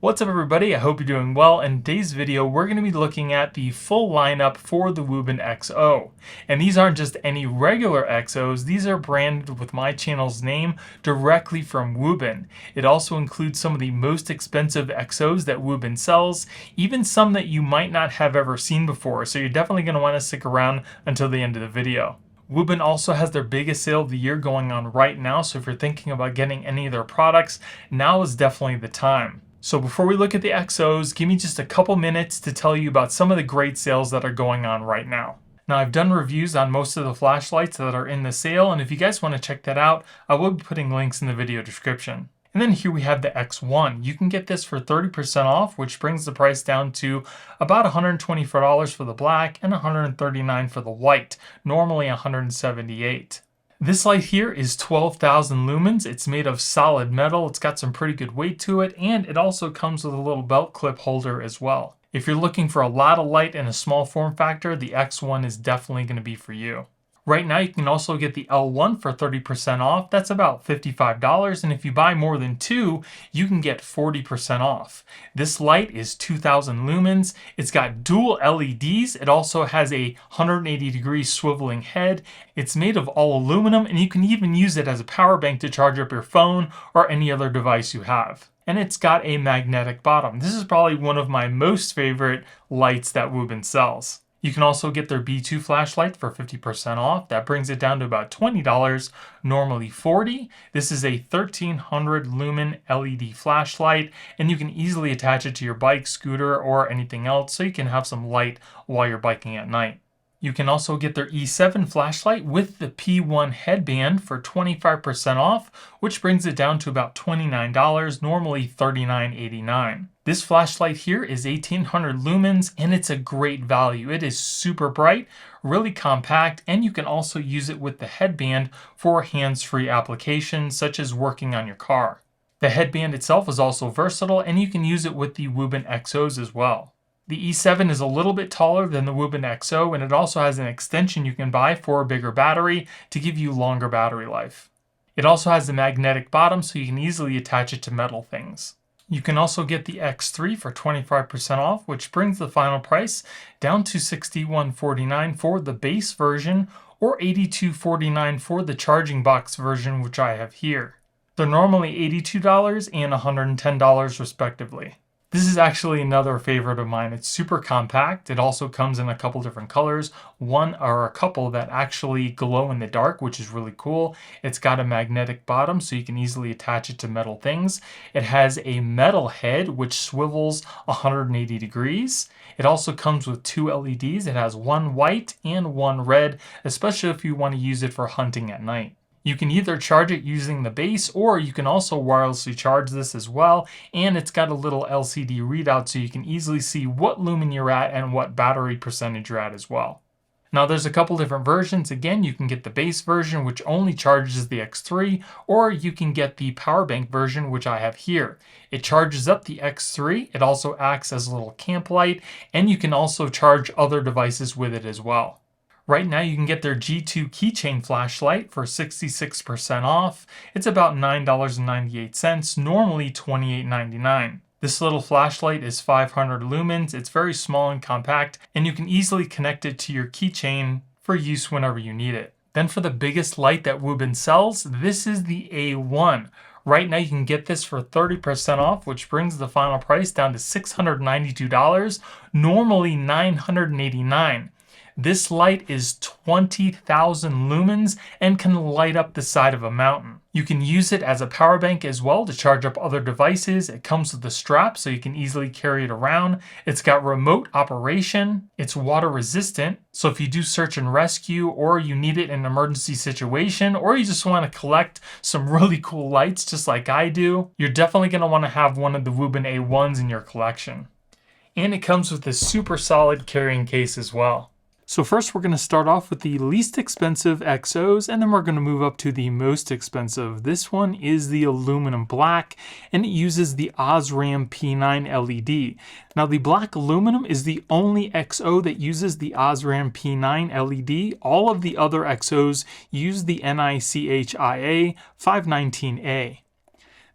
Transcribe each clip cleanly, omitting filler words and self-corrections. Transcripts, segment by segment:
What's up everybody, I hope you're doing well. In today's video we're going to be looking at the full lineup for the Wuben X0. And these aren't just any regular X0's, these are branded with my channel's name directly from Wuben. It also includes some of the most expensive X0's that Wuben sells, even some that you might not have ever seen before, so you're definitely going to want to stick around until the end of the video. Wuben also has their biggest sale of the year going on right now, so if you're thinking about getting any of their products, now is definitely the time. So before we look at the X0's, give me just a couple minutes to tell you about some of the great sales that are going on right now. Now I've done reviews on most of the flashlights that are in the sale, and if you guys want to check that out, I will be putting links in the video description. And then here we have the X1. You can get this for 30% off, which brings the price down to about $124 for the black and $139 for the white, normally $178. This light here is 12,000 lumens. It's made of solid metal. It's got some pretty good weight to it, and it also comes with a little belt clip holder as well. If you're looking for a lot of light in a small form factor, the X1 is definitely going to be for you. Right now you can also get the L1 for 30% off. That's about $55, and if you buy more than two, you can get 40% off. This light is 2,000 lumens. It's got dual LEDs. It also has a 180-degree swiveling head. It's made of all aluminum, and you can even use it as a power bank to charge up your phone or any other device you have. And it's got a magnetic bottom. This is probably one of my most favorite lights that Wuben sells. You can also get their B2 flashlight for 50% off. That brings it down to about $20, normally $40. This is a 1300 lumen LED flashlight, and you can easily attach it to your bike, scooter, or anything else so you can have some light while you're biking at night. You can also get their E7 flashlight with the P1 headband for 25% off, which brings it down to about $29, normally $39.89. This flashlight here is 1800 lumens, and it's a great value. It is super bright, really compact, and you can also use it with the headband for hands-free applications such as working on your car. The headband itself is also versatile, and you can use it with the Wuben X0's as well. The E7 is a little bit taller than the Wuben X0, and it also has an extension you can buy for a bigger battery to give you longer battery life. It also has a magnetic bottom, so you can easily attach it to metal things. You can also get the X3 for 25% off, which brings the final price down to $61.49 for the base version or $82.49 for the charging box version, which I have here. They're normally $82 and $110 respectively. This is actually another favorite of mine. It's super compact. It also comes in a couple different colors. One or a couple that actually glow in the dark, which is really cool. It's got a magnetic bottom, so you can easily attach it to metal things. It has a metal head, which swivels 180 degrees. It also comes with two LEDs. It has one white and one red, especially if you want to use it for hunting at night. You can either charge it using the base, or you can also wirelessly charge this as well, and it's got a little LCD readout so you can easily see what lumen you're at and what battery percentage you're at as well. Now there's a couple different versions. Again, you can get the base version, which only charges the X3, or you can get the power bank version, which I have here. It charges up the X3, it also acts as a little camp light, and you can also charge other devices with it as well. Right now you can get their G2 keychain flashlight for 66% off. It's about $9.98, normally $28.99. This little flashlight is 500 lumens. It's very small and compact, and you can easily connect it to your keychain for use whenever you need it. Then for the biggest light that Wuben sells, this is the A1. Right now you can get this for 30% off, which brings the final price down to $692, normally $989. This light is 20,000 lumens and can light up the side of a mountain. You can use it as a power bank as well to charge up other devices. It comes with a strap so you can easily carry it around. It's got remote operation. It's water resistant, so if you do search and rescue, or you need it in an emergency situation, or you just want to collect some really cool lights just like I do, you're definitely going to want to have one of the Wuben A1's in your collection. And it comes with this super solid carrying case as well. So first we're going to start off with the least expensive X0's, and then we're going to move up to the most expensive. This one is the aluminum black, and it uses the Osram P9 LED. Now the black aluminum is the only X0 that uses the Osram P9 LED. All of the other X0's use the NICHIA 519A.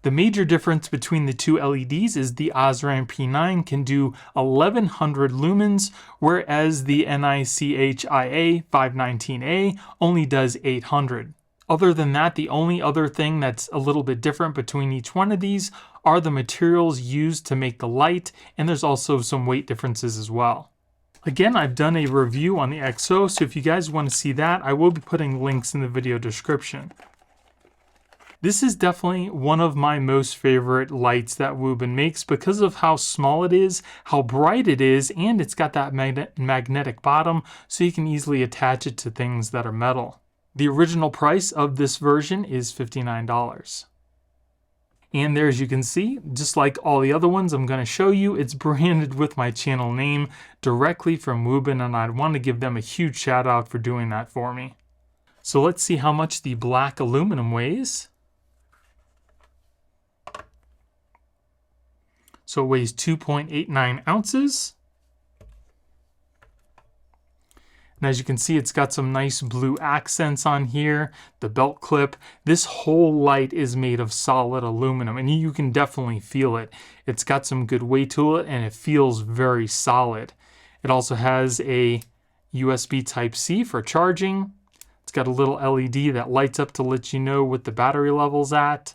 The major difference between the two LEDs is the Osram P9 can do 1100 lumens, whereas the NICHIA 519A only does 800. Other than that, the only other thing that's a little bit different between each one of these are the materials used to make the light, and there's also some weight differences as well. Again, I've done a review on the X0, so if you guys want to see that, I will be putting links in the video description. This is definitely one of my most favorite lights that Wuben makes because of how small it is, how bright it is, and it's got that magnetic bottom, so you can easily attach it to things that are metal. The original price of this version is $59. And there, as you can see, just like all the other ones I'm going to show you, it's branded with my channel name directly from Wuben, and I'd want to give them a huge shout out for doing that for me. So let's see how much the black aluminum weighs. So it weighs 2.89 ounces. And as you can see, it's got some nice blue accents on here, the belt clip. This whole light is made of solid aluminum, and you can definitely feel it. It's got some good weight to it, and it feels very solid. It also has a USB Type-C for charging. It's got a little LED that lights up to let you know what the battery level's at.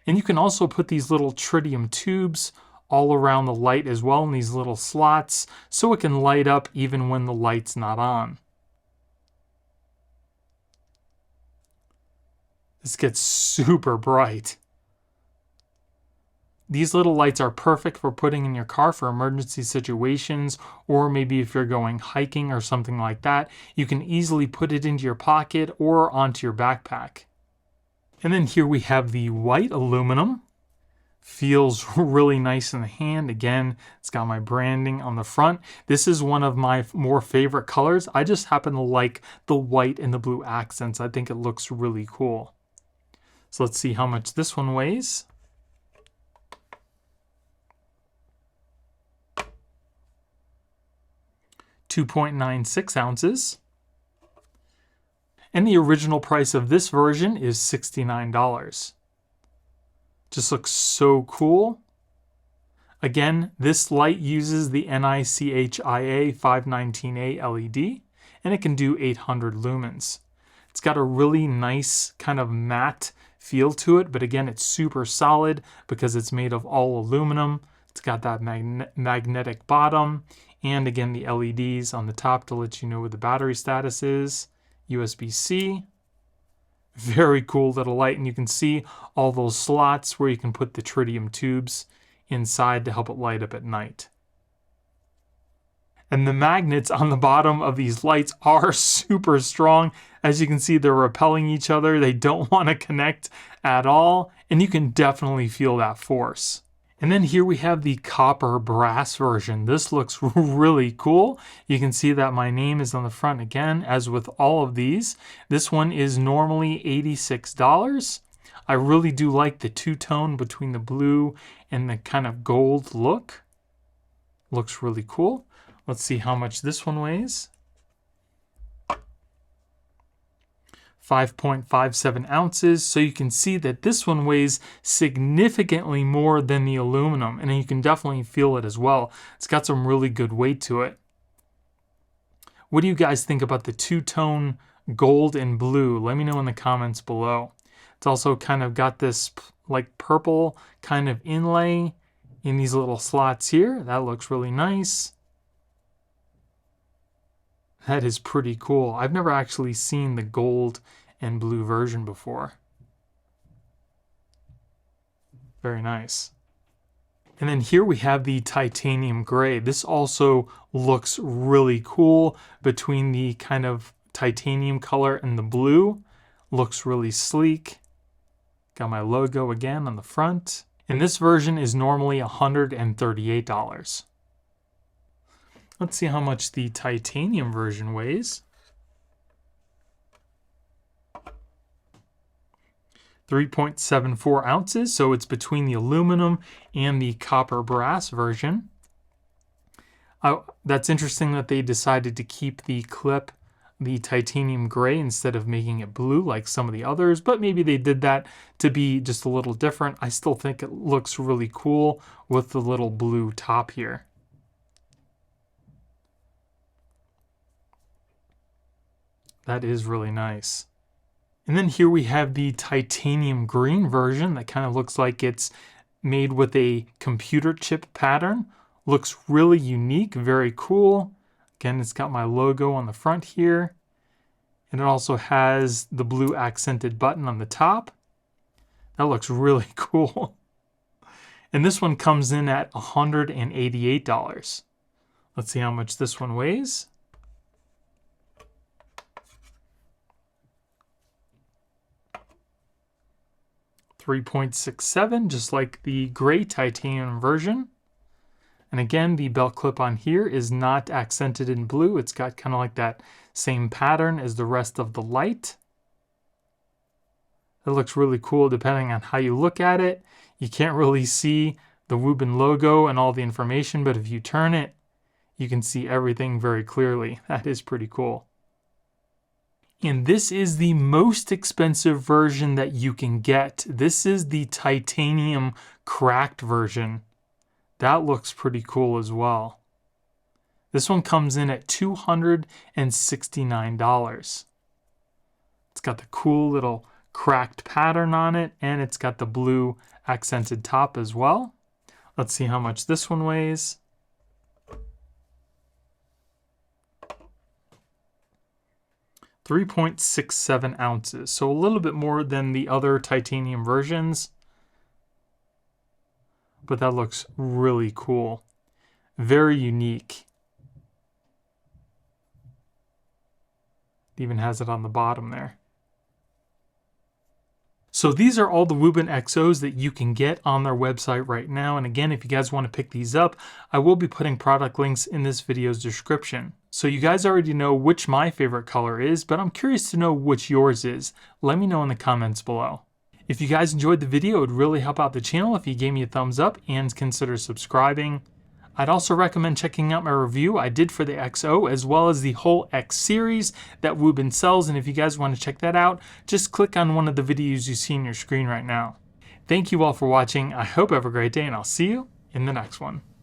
And you can also put these little tritium tubes all around the light as well in these little slots, so it can light up even when the light's not on. This gets super bright. These little lights are perfect for putting in your car for emergency situations, or maybe if you're going hiking or something like that, you can easily put it into your pocket or onto your backpack. And then here we have the white aluminum. Feels really nice in the hand. Again, it's got my branding on the front. This is one of my more favorite colors. I just happen to like the white and the blue accents. I think it looks really cool. So let's see how much this one weighs. .96 ounces. And the original price of this version is $69. Just looks so cool. Again, this light uses the NICHIA 519A LED, and it can do 800 lumens. It's got a really nice kind of matte feel to it, but again, it's super solid because it's made of all aluminum. It's got that magnetic bottom, and again, the LEDs on the top to let you know what the battery status is. USB-C. Very cool little light, and you can see all those slots where you can put the tritium tubes inside to help it light up at night. And the magnets on the bottom of these lights are super strong. As you can see, they're repelling each other. They don't want to connect at all, and you can definitely feel that force. And then here we have the copper brass version. This looks really cool. You can see that my name is on the front again, as with all of these. This one is normally $86. I really do like the two-tone between the blue and the kind of gold look. Looks really cool. Let's see how much this one weighs. 5.57 ounces, so you can see that this one weighs significantly more than the aluminum, and you can definitely feel it as well. It's got some really good weight to it. What do you guys think about the two-tone gold and blue? Let me know in the comments below. It's also kind of got this like purple kind of inlay in these little slots here. That looks really nice. That is pretty cool. I've never actually seen the gold and blue version before. Very nice. And then here we have the titanium gray. This also looks really cool between the kind of titanium color and the blue. Looks really sleek. Got my logo again on the front. And this version is normally $138. Let's see how much the titanium version weighs. 3.74 ounces, so it's between the aluminum and the copper brass version. That's interesting that they decided to keep the clip the titanium gray instead of making it blue like some of the others, but maybe they did that to be just a little different. I still think it looks really cool with the little blue top here. That is really nice. And then here we have the titanium green version that kind of looks like it's made with a computer chip pattern. Looks really unique, very cool. Again, it's got my logo on the front here. And it also has the blue accented button on the top. That looks really cool. And this one comes in at $188. Let's see how much this one weighs. 3.67, just like the gray titanium version. And again, the belt clip on here is not accented in blue. It's got kind of like that same pattern as the rest of the light. It looks really cool depending on how you look at it. You can't really see the Wuben logo and all the information, but if you turn it, you can see everything very clearly. That is pretty cool. And this is the most expensive version that you can get. This is the titanium cracked version. That looks pretty cool as well. This one comes in at $269. It's got the cool little cracked pattern on it, and it's got the blue accented top as well. Let's see how much this one weighs. 3.67 ounces, so a little bit more than the other titanium versions. But that looks really cool. Very unique. It even has it on the bottom there. So these are all the Wuben X0's that you can get on their website right now. And again, if you guys want to pick these up, I will be putting product links in this video's description. So you guys already know which my favorite color is, but I'm curious to know which yours is. Let me know in the comments below. If you guys enjoyed the video, it would really help out the channel if you gave me a thumbs up and consider subscribing. I'd also recommend checking out my review I did for the X0 as well as the whole X series that Wuben sells, and if you guys want to check that out, just click on one of the videos you see on your screen right now. Thank you all for watching. I hope you have a great day, and I'll see you in the next one.